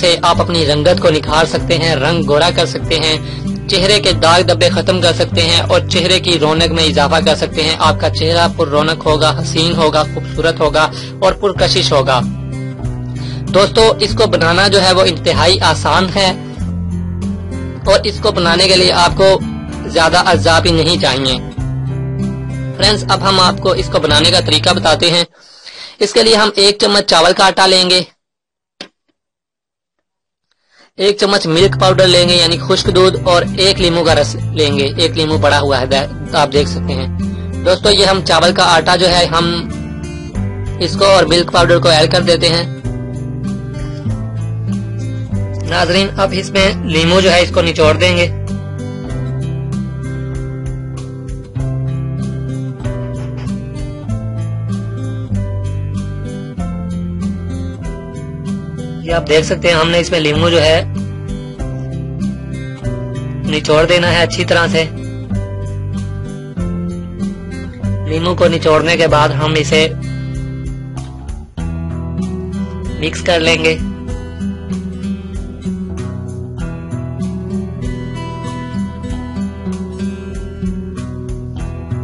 से आप अपनी रंगत को निखार सकते हैं, रंग गोरा कर सकते हैं, चेहरे के दाग धब्बे खत्म कर सकते हैं और चेहरे की रौनक में इजाफा कर सकते हैं। आपका चेहरा पुर रौनक होगा, हसीन होगा, खूबसूरत होगा और पुरकशिश होगा। दोस्तों, इसको बनाना जो है वो इंतहाई आसान है और इसको बनाने के लिए आपको ज्यादा अज्जा भी नहीं चाहिए। फ्रेंड्स, अब हम आपको इसको बनाने का तरीका बताते हैं। इसके लिए हम 1 चम्मच चावल का आटा लेंगे, 1 चम्मच मिल्क पाउडर लेंगे यानी खुश्क दूध और 1 लीमू का रस लेंगे। 1 लीमू पड़ा हुआ है, आप देख सकते हैं। दोस्तों, ये हम चावल का आटा जो है हम इसको और मिल्क पाउडर को ऐड कर देते हैं। नाजरीन, अब इसमें लीमू जो है इसको निचोड़ देंगे। ये आप देख सकते हैं, हमने इसमें लीमू जो है निचोड़ देना है अच्छी तरह से। लीमू को निचोड़ने के बाद हम इसे मिक्स कर लेंगे।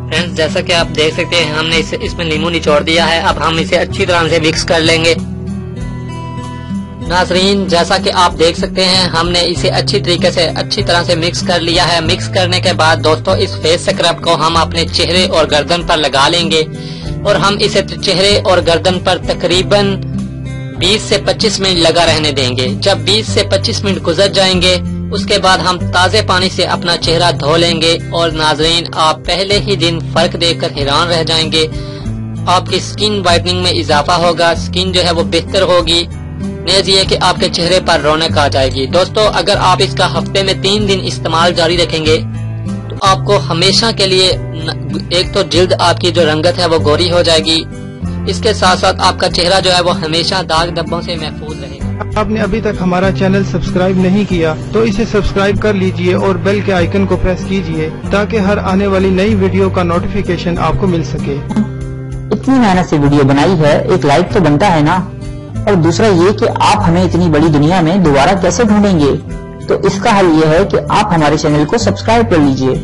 फ्रेंड्स, जैसा कि आप देख सकते हैं, हमने इसमें लीमू निचोड़ दिया है। अब हम इसे अच्छी तरह से मिक्स कर लेंगे। नाज़रीन, जैसा कि आप देख सकते हैं, हमने इसे अच्छी तरह से मिक्स कर लिया है। मिक्स करने के बाद दोस्तों, इस फेस स्क्रब को हम अपने चेहरे और गर्दन पर लगा लेंगे और हम इसे चेहरे और गर्दन पर तकरीबन 20 से 25 मिनट लगा रहने देंगे। जब 20 से 25 मिनट गुजर जाएंगे, उसके बाद हम ताज़े पानी से अपना चेहरा धो लेंगे और नाज़रीन, आप पहले ही दिन फर्क देखकर हैरान रह जाएंगे। आपकी स्किन वाइटनिंग में इजाफा होगा, स्किन जो है वो बेहतर होगी। नेज़ ये कि आपके चेहरे पर रौनक आ जाएगी। दोस्तों, अगर आप इसका हफ्ते में 3 दिन इस्तेमाल जारी रखेंगे तो आपको हमेशा के लिए एक तो जिल्द आपकी जो रंगत है वो गोरी हो जाएगी, इसके साथ साथ आपका चेहरा जो है वो हमेशा दाग धब्बों से महफूज रहेगा। आपने अभी तक हमारा चैनल सब्सक्राइब नहीं किया तो इसे सब्सक्राइब कर लीजिए और बेल के आइकन को प्रेस कीजिए ताकि हर आने वाली नई वीडियो का नोटिफिकेशन आपको मिल सके। इतनी मेहनत से वीडियो बनाई है, एक लाइक तो बनता है ना। और दूसरा ये कि आप हमें इतनी बड़ी दुनिया में दोबारा कैसे ढूंढेंगे, तो इसका हल ये है कि आप हमारे चैनल को सब्सक्राइब कर लीजिए।